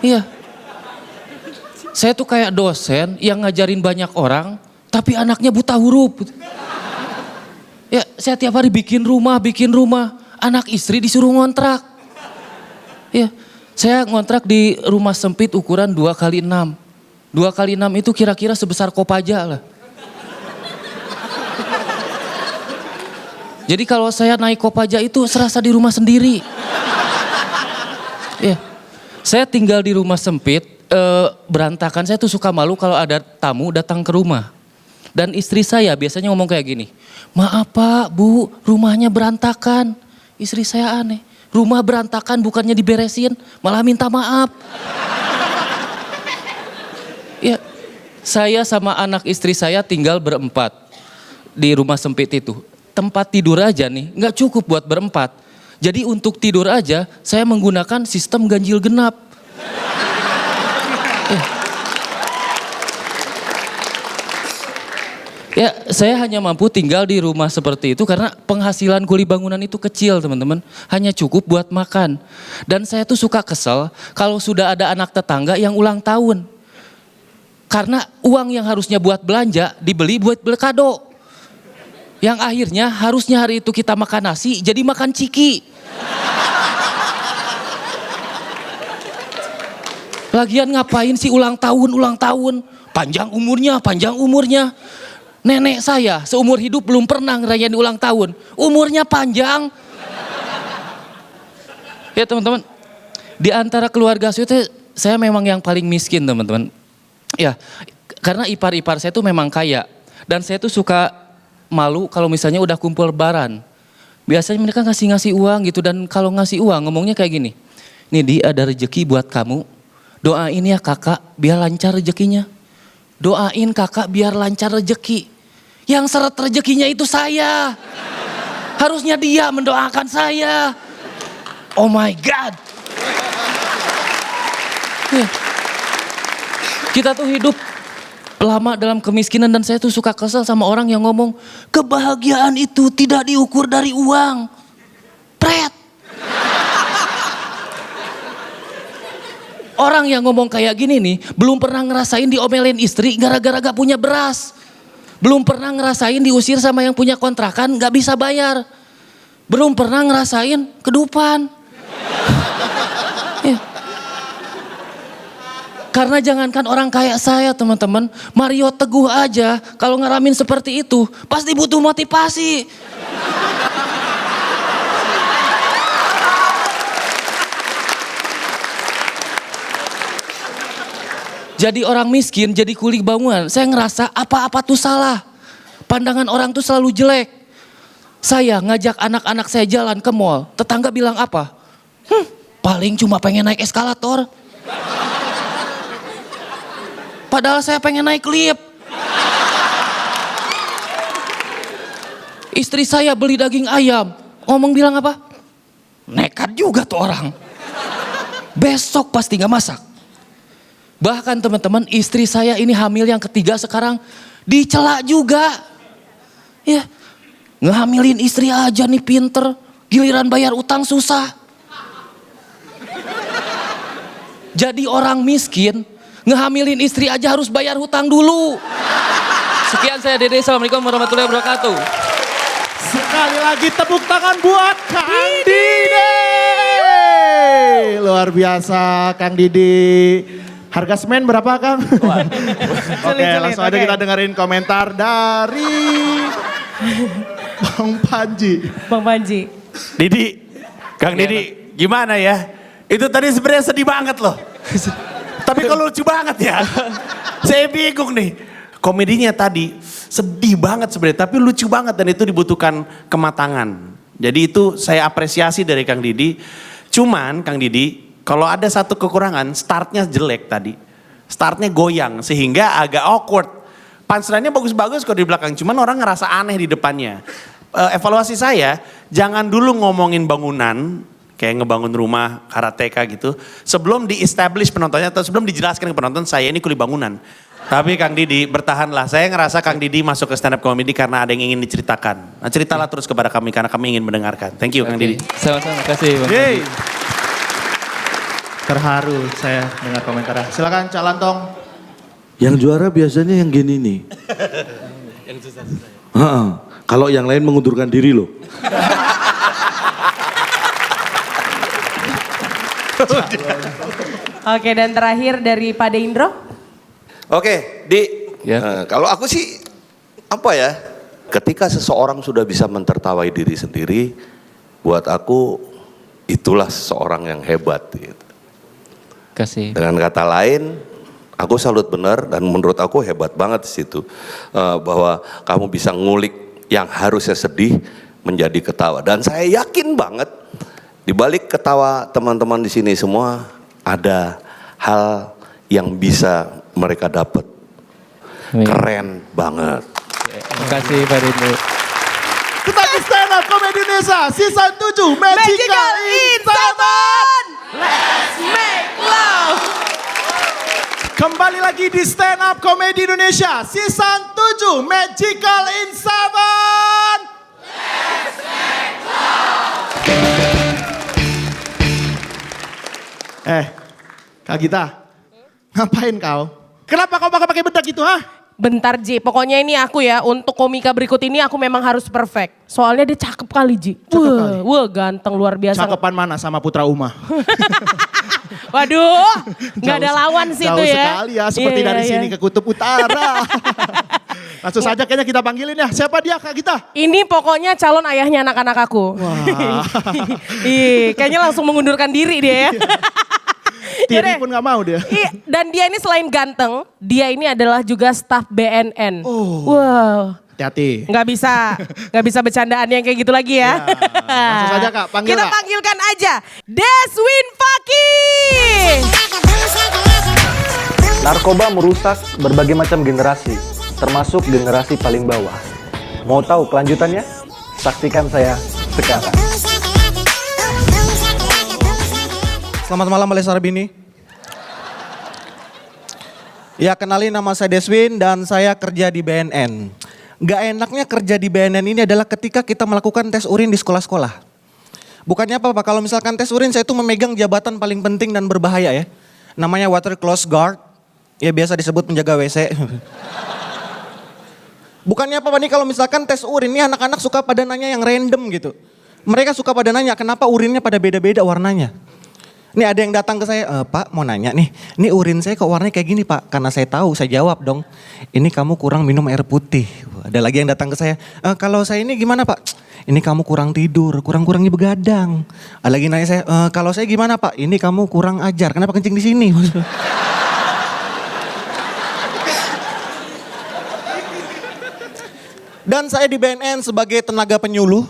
[SPEAKER 13] Iya. Saya tuh kayak dosen yang ngajarin banyak orang, tapi anaknya buta huruf. Ya, saya tiap hari bikin rumah. Anak istri disuruh ngontrak. Ya, saya ngontrak di rumah sempit ukuran 2x6. 2x6 itu kira-kira sebesar Kopaja lah. Jadi kalau saya naik Kopaja itu serasa di rumah sendiri. Ya, saya tinggal di rumah sempit, berantakan. Saya tuh suka malu kalau ada tamu datang ke rumah. Dan istri saya biasanya ngomong kayak gini, maaf Pak, Bu, rumahnya berantakan. Istri saya aneh, rumah berantakan bukannya diberesin, malah minta maaf. Ya, saya sama anak istri saya tinggal berempat di rumah sempit itu. Tempat tidur aja nih, nggak cukup buat berempat. Jadi untuk tidur aja, saya menggunakan sistem ganjil genap. Ya, saya hanya mampu tinggal di rumah seperti itu karena penghasilan kuli bangunan itu kecil teman-teman. Hanya cukup buat makan. Dan saya tuh suka kesel kalau sudah ada anak tetangga yang ulang tahun. Karena uang yang harusnya buat belanja dibeli buat beli kado. Yang akhirnya harusnya hari itu kita makan nasi jadi makan ciki. Lagian ngapain sih ulang tahun. Panjang umurnya. Nenek saya seumur hidup belum pernah ngerayain ulang tahun. Umurnya panjang. Ya teman-teman, di antara keluarga saya memang yang paling miskin teman-teman. Ya, karena ipar-ipar saya tuh memang kaya. Dan saya tuh suka malu kalau misalnya udah kumpul lebaran. Biasanya mereka ngasih uang gitu. Dan kalau ngasih uang ngomongnya kayak gini. Nih Di, ada rezeki buat kamu. Doain ya kakak biar lancar rezekinya. Doain kakak biar lancar rezeki. Yang seret rezekinya itu saya. Harusnya dia mendoakan saya. Oh my God. Kita tuh hidup lama dalam kemiskinan dan saya tuh suka kesel sama orang yang ngomong kebahagiaan itu tidak diukur dari uang. Pret. Orang yang ngomong kayak gini nih belum pernah ngerasain diomelin istri gara-gara gak punya beras. Belum pernah ngerasain diusir sama yang punya kontrakan gak bisa bayar. Belum pernah ngerasain kedupan. Ya. Karena jangankan orang kayak saya teman-teman, Mario Teguh aja kalau ngalamin seperti itu pasti butuh motivasi. Jadi orang miskin, jadi kuli bangunan. Saya ngerasa apa-apa tuh salah. Pandangan orang tuh selalu jelek. Saya ngajak anak-anak saya jalan ke mall. Tetangga bilang apa? Paling cuma pengen naik eskalator. Padahal saya pengen naik lift. Istri saya beli daging ayam. Ngomong bilang apa? Nekat juga tuh orang. Besok pasti gak masak. Bahkan teman-teman istri saya ini hamil yang ketiga sekarang dicela juga. Ya, ngehamilin istri aja nih pinter, giliran bayar utang susah. Jadi orang miskin ngehamilin istri aja harus bayar hutang dulu. Sekian saya Dede, assalamualaikum warahmatullahi wabarakatuh.
[SPEAKER 3] Sekali lagi tepuk tangan buat Kang Didi. Luar biasa Kang Didi. Harga semen berapa Kang? Oke, langsung aja kita dengerin komentar dari Bang Panji.
[SPEAKER 4] Bang Panji.
[SPEAKER 2] Didi, Kang Didi, gimana ya? Itu tadi sebenarnya sedih banget loh. Tapi kalau lucu banget ya. Saya bingung nih. Komedinya tadi sedih banget sebenarnya, tapi lucu banget dan itu dibutuhkan kematangan. Jadi itu saya apresiasi dari Kang Didi. Cuman Kang Didi, kalau ada satu kekurangan, startnya jelek tadi. Startnya goyang sehingga agak awkward. Punchline-nya bagus-bagus kalau di belakang, cuman orang ngerasa aneh di depannya. Evaluasi saya, jangan dulu ngomongin bangunan, kayak ngebangun rumah, karateka gitu. Sebelum di-establish penontonnya atau sebelum dijelaskan ke penonton, saya ini kuli bangunan. Tapi Kang Didi bertahanlah, saya ngerasa Kang Didi masuk ke stand up comedy karena ada yang ingin diceritakan. Nah, ceritalah terus kepada kami karena kami ingin mendengarkan. Thank you Kang Didi.
[SPEAKER 13] Sama-sama, kasih Bang.
[SPEAKER 3] Yeay. Terharu saya dengar komentarnya. Silakan Cak Lantong.
[SPEAKER 9] Yang juara biasanya yang gini nih.
[SPEAKER 13] Yang susah-susah.
[SPEAKER 9] Kalau yang lain mengundurkan diri loh.
[SPEAKER 4] Oke, dan terakhir dari Pak Deindro.
[SPEAKER 7] Oke, Di.
[SPEAKER 13] Ya.
[SPEAKER 7] Kalau aku sih apa ya? Ketika seseorang sudah bisa mentertawai diri sendiri, buat aku itulah seseorang yang hebat. Gitu.
[SPEAKER 13] Kasih.
[SPEAKER 7] Dengan kata lain, aku salut benar dan menurut aku hebat banget di situ. Bahwa kamu bisa ngulik yang harusnya sedih menjadi ketawa. Dan saya yakin banget di balik ketawa teman-teman di sini semua ada hal yang bisa mereka dapat. Keren banget.
[SPEAKER 13] Terima kasih Pak Rindu.
[SPEAKER 3] Kita ke stand up Comedy Indonesia season 7 Magical in 7.
[SPEAKER 4] Let's make love.
[SPEAKER 3] Kembali lagi di stand up Comedy Indonesia season 7 Magical in 7. Let's make love. Kak Gita, ngapain kau? Kenapa kau pakai bedak gitu, ha?
[SPEAKER 4] Bentar Ji, pokoknya ini aku ya untuk komika berikut ini aku memang harus perfect. Soalnya dia cakep kali Ji. Wah ganteng luar biasa.
[SPEAKER 3] Cakepan mana sama Putra Uma?
[SPEAKER 4] Waduh, nggak ada lawan sih itu ya.
[SPEAKER 3] Jauh sekali ya, seperti dari sini ke Kutub Utara. Langsung saja kayaknya kita panggilin ya. Siapa dia Kak Gita?
[SPEAKER 4] Ini pokoknya calon ayahnya anak-anak aku.
[SPEAKER 3] Wah.
[SPEAKER 4] Kayaknya langsung mengundurkan diri dia ya.
[SPEAKER 3] Tiri pun gak mau dia.
[SPEAKER 4] Dan dia ini selain ganteng, dia ini adalah juga staf BNN.
[SPEAKER 3] Oh.
[SPEAKER 4] Wow.
[SPEAKER 3] Hati-hati.
[SPEAKER 4] Nggak bisa bercandaan yang kayak gitu lagi ya.
[SPEAKER 3] Langsung saja Kak, panggil
[SPEAKER 4] Kita
[SPEAKER 3] Kak.
[SPEAKER 4] panggilkan aja Deswin Faki.
[SPEAKER 5] Narkoba merusak berbagai macam generasi, termasuk generasi paling bawah. Mau tahu kelanjutannya? Saksikan saya sekarang.
[SPEAKER 3] Selamat malam Balai Suara Bini. Ya, kenalin nama saya Deswin dan saya kerja di BNN. Gak enaknya kerja di BNN ini adalah ketika kita melakukan tes urin di sekolah-sekolah. Bukannya apa-apa, kalau misalkan tes urin saya itu memegang jabatan paling penting dan berbahaya ya. Namanya water close guard, ya biasa disebut penjaga WC. Bukannya apa-apa nih kalau misalkan tes urin, nih anak-anak suka pada nanya yang random gitu. Mereka suka pada nanya kenapa urinnya pada beda-beda warnanya. Nih ada yang datang ke saya, Pak mau nanya nih, ini urin saya kok warnanya kayak gini Pak? Karena saya tahu, saya jawab dong, ini kamu kurang minum air putih. Ada lagi yang datang ke saya, kalau saya ini gimana Pak? Ini kamu kurang tidur, kurang-kurangi begadang. Ada lagi nanya saya, kalau saya gimana Pak? Ini kamu kurang ajar, kenapa kencing di sini? Dan saya di BNN sebagai tenaga penyuluh.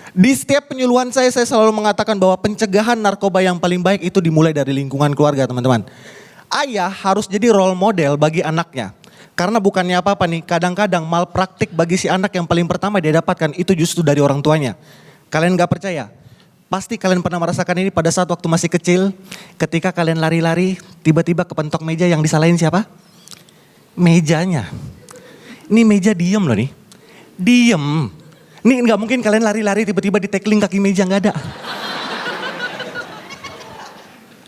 [SPEAKER 3] Di setiap penyuluhan saya selalu mengatakan bahwa pencegahan narkoba yang paling baik itu dimulai dari lingkungan keluarga teman-teman. Ayah harus jadi role model bagi anaknya. Karena bukannya apa-apa nih, kadang-kadang malpraktik bagi si anak yang paling pertama dia dapatkan itu justru dari orang tuanya. Kalian gak percaya? Pasti kalian pernah merasakan ini pada saat waktu masih kecil. Ketika kalian lari-lari, tiba-tiba kepentok meja yang disalahin siapa? Mejanya. Ini meja diem loh nih. Diem. Ini nggak mungkin kalian lari-lari tiba-tiba di tackling kaki meja, nggak ada.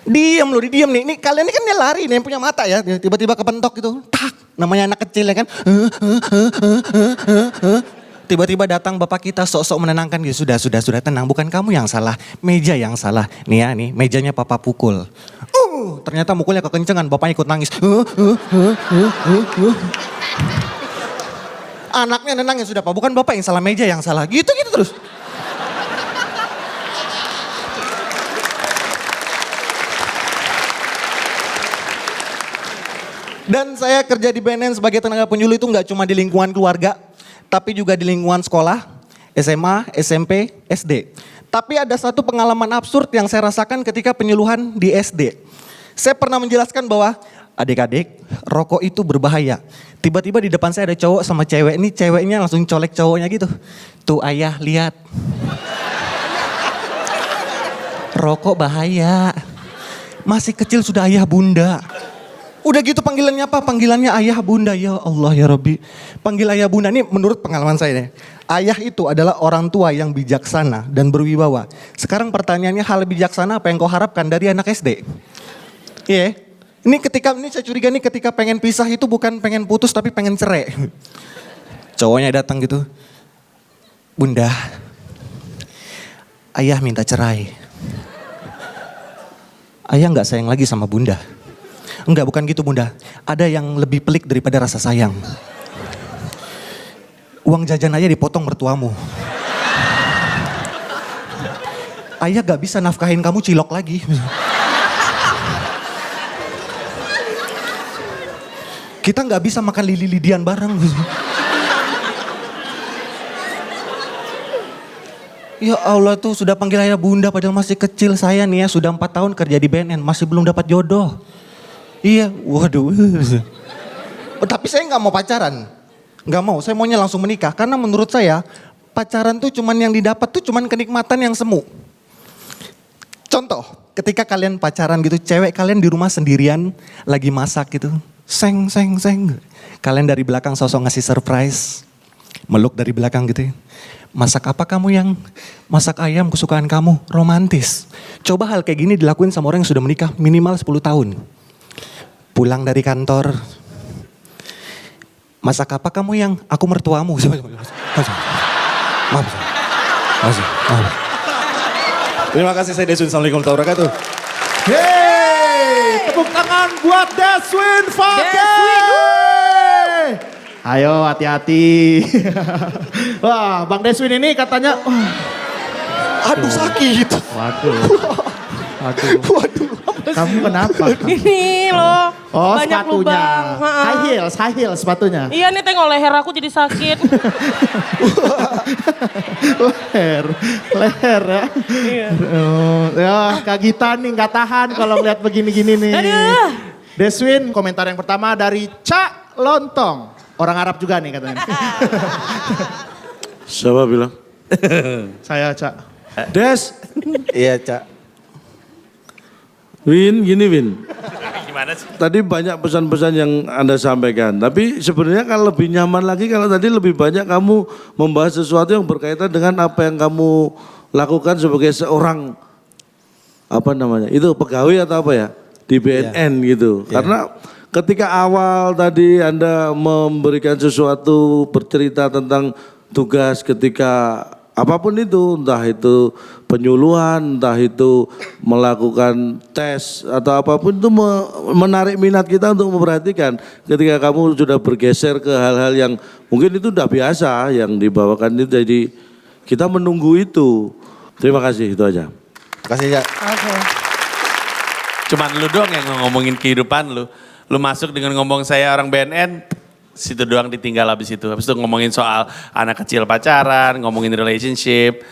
[SPEAKER 3] Diem loh, diem nih. Ini kalian ini kan dia lari nih yang punya mata ya. Tiba-tiba kepentok gitu. Tak, namanya anak kecil ya kan. Tiba-tiba datang bapak kita sok-sok menenangkan gitu. Sudah tenang. Bukan kamu yang salah, meja yang salah. Nih ya nih, mejanya papa pukul. Ternyata mukulnya kekencengan, bapaknya ikut nangis. Anaknya nenang ya sudah Pak, bukan bapak yang salah, meja yang salah. Gitu terus. Dan saya kerja di BNN sebagai tenaga penyuluh itu nggak cuma di lingkungan keluarga, tapi juga di lingkungan sekolah, SMA, SMP, SD. Tapi ada satu pengalaman absurd yang saya rasakan ketika penyuluhan di SD. Saya pernah menjelaskan bahwa adik-adik, rokok itu berbahaya. Tiba-tiba di depan saya ada cowok sama cewek. Ini ceweknya langsung colek cowoknya gitu. Tuh ayah lihat. Rokok bahaya. Masih kecil sudah ayah bunda. Udah gitu panggilannya apa? Panggilannya ayah bunda. Ya Allah ya Rabbi. Panggil ayah bunda. Ini menurut pengalaman saya nih. Ayah itu adalah orang tua yang bijaksana dan berwibawa. Sekarang pertanyaannya, hal bijaksana apa yang kau harapkan dari anak SD? Iya. Ini saya curiga nih ketika pengen pisah itu bukan pengen putus tapi pengen cerai. Cowoknya datang gitu. Bunda, ayah minta cerai. Ayah gak sayang lagi sama bunda. Enggak, bukan gitu bunda. Ada yang lebih pelik daripada rasa sayang. Uang jajan aja dipotong mertuamu. Ayah gak bisa nafkahin kamu cilok lagi. Kita nggak bisa makan lili-lidian bareng. Ya Allah tuh sudah panggil ayah bunda padahal masih kecil saya nih ya. Sudah 4 tahun kerja di BNN masih belum dapat jodoh. Iya, waduh. Tapi saya nggak mau pacaran. Nggak mau, saya maunya langsung menikah. Karena menurut saya pacaran tuh cuman yang didapat tuh cuman kenikmatan yang semu. Contoh, ketika kalian pacaran gitu, cewek kalian di rumah sendirian lagi masak gitu. Seng. Kalian dari belakang sosok ngasih surprise. Meluk dari belakang gitu ya. Masak apa kamu yang? Masak ayam kesukaan kamu, romantis. Coba hal kayak gini dilakuin sama orang yang sudah menikah minimal 10 tahun. Pulang dari kantor. Masak apa kamu yang? Aku mertuamu. Maaf. Terima kasih, saya Deswin. Assalamualaikum warahmatullahi wabarakatuh. Yeay, tepuk tangan buat Deswin Faki. Ayo hati-hati. Wah, Bang Deswin ini katanya, aduh sakit. Waduh.
[SPEAKER 14] Kamu kenapa?
[SPEAKER 4] Ini loh,
[SPEAKER 14] Oh,
[SPEAKER 4] banyak
[SPEAKER 14] sepatunya.
[SPEAKER 4] lubang.
[SPEAKER 14] High heels sepatunya.
[SPEAKER 4] Iya nih tengok leher aku jadi sakit.
[SPEAKER 14] leher ya.
[SPEAKER 4] Iya.
[SPEAKER 14] Ya, Kak Gita nih nggak tahan kalau ngeliat begini-gini nih.
[SPEAKER 4] Aduh.
[SPEAKER 14] Deswin, komentar yang pertama dari Cak Lontong. Orang Arab juga nih katanya.
[SPEAKER 9] Siapa bilang?
[SPEAKER 14] Saya Cak.
[SPEAKER 9] Des,
[SPEAKER 3] Iya, Cak.
[SPEAKER 9] Win, gini Win.
[SPEAKER 2] Gimana sih?
[SPEAKER 9] Tadi banyak pesan-pesan yang Anda sampaikan. Tapi sebenarnya kalau lebih nyaman lagi kalau tadi lebih banyak kamu membahas sesuatu yang berkaitan dengan apa yang kamu lakukan sebagai seorang apa namanya? Itu pegawai atau apa ya? Di BNN gitu. Karena ketika awal tadi Anda memberikan sesuatu bercerita tentang tugas ketika apapun itu, entah itu penyuluhan, entah itu melakukan tes atau apapun itu menarik minat kita untuk memperhatikan. Ketika kamu sudah bergeser ke hal-hal yang mungkin itu udah biasa yang dibawakan itu, jadi kita menunggu itu. Terima kasih, itu aja.
[SPEAKER 3] Terima kasih, Cak.
[SPEAKER 4] Oke.
[SPEAKER 2] Cuman lu doang yang ngomongin kehidupan lu. Lu masuk dengan ngomong saya orang BNN, situ doang ditinggal habis itu. Habis itu ngomongin soal anak kecil pacaran, ngomongin relationship.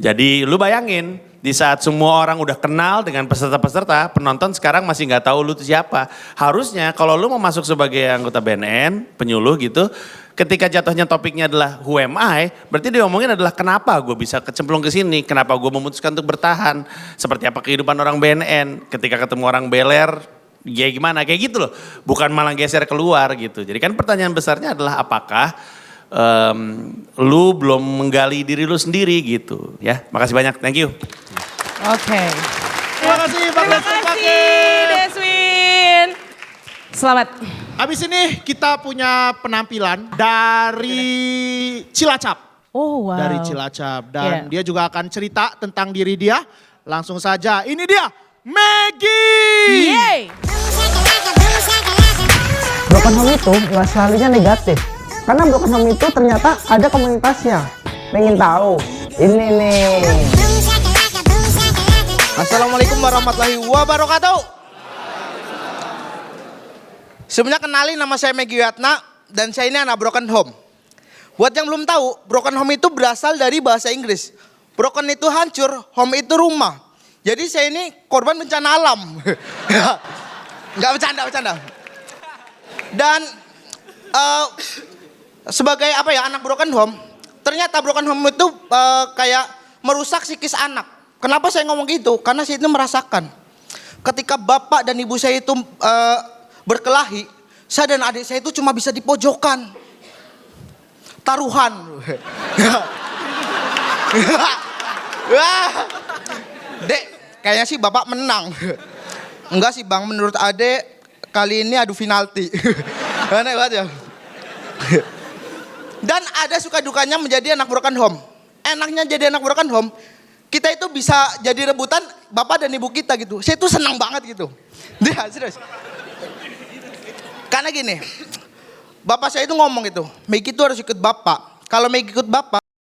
[SPEAKER 2] Jadi lu bayangin, di saat semua orang udah kenal dengan peserta-peserta, penonton sekarang masih nggak tahu lu itu siapa. Harusnya kalau lu mau masuk sebagai anggota BNN, penyuluh gitu, ketika jatuhnya topiknya adalah who am I, berarti dia ngomongin adalah kenapa gue bisa kecemplung ke sini, kenapa gue memutuskan untuk bertahan, seperti apa kehidupan orang BNN, ketika ketemu orang beler, ya gimana, kayak gitu loh. Bukan malah geser keluar gitu. Jadi kan pertanyaan besarnya adalah apakah lu belum menggali diri lu sendiri gitu ya. Makasih banyak, thank you.
[SPEAKER 4] Oke.
[SPEAKER 14] Terima kasih Bang
[SPEAKER 4] Terima
[SPEAKER 14] Deswin
[SPEAKER 4] kasih
[SPEAKER 14] Pakir.
[SPEAKER 4] Deswin. Selamat.
[SPEAKER 14] Habis ini kita punya penampilan dari Cilacap.
[SPEAKER 4] Oh wow.
[SPEAKER 14] Dari Cilacap. Dan dia juga akan cerita tentang diri dia. Langsung saja, ini dia Maggie.
[SPEAKER 4] Yeay.
[SPEAKER 15] Broken home itu nggak selalunya negatif. Karena broken home itu ternyata ada komunitasnya. Pengen tahu? Ini nih.
[SPEAKER 8] Assalamualaikum warahmatullahi wabarakatuh. Sebenarnya kenalin, nama saya Maggie Wiatna dan saya ini anak broken home. Buat yang belum tahu, broken home itu berasal dari bahasa Inggris. Broken itu hancur, home itu rumah. Jadi saya ini korban bencana alam. Nggak bercanda. Dan sebagai apa ya, anak broken home, ternyata broken home itu kayak merusak psikis anak. Kenapa saya ngomong gitu? Karena saya itu merasakan ketika bapak dan ibu saya itu berkelahi, saya dan adik saya itu cuma bisa di pojokan. Taruhan. Dek, kayaknya sih bapak menang. Enggak sih bang, menurut adek kali ini adu penalti. Aneh banget ya. Dan ada suka dukanya menjadi anak broken home. Enaknya jadi anak broken home, kita itu bisa jadi rebutan bapak dan ibu kita gitu. Saya tuh senang banget gitu. Dia serius. Karena gini, bapak saya itu ngomong gitu, Maggie itu harus ikut bapak. Kalau Maggie ikut bapak,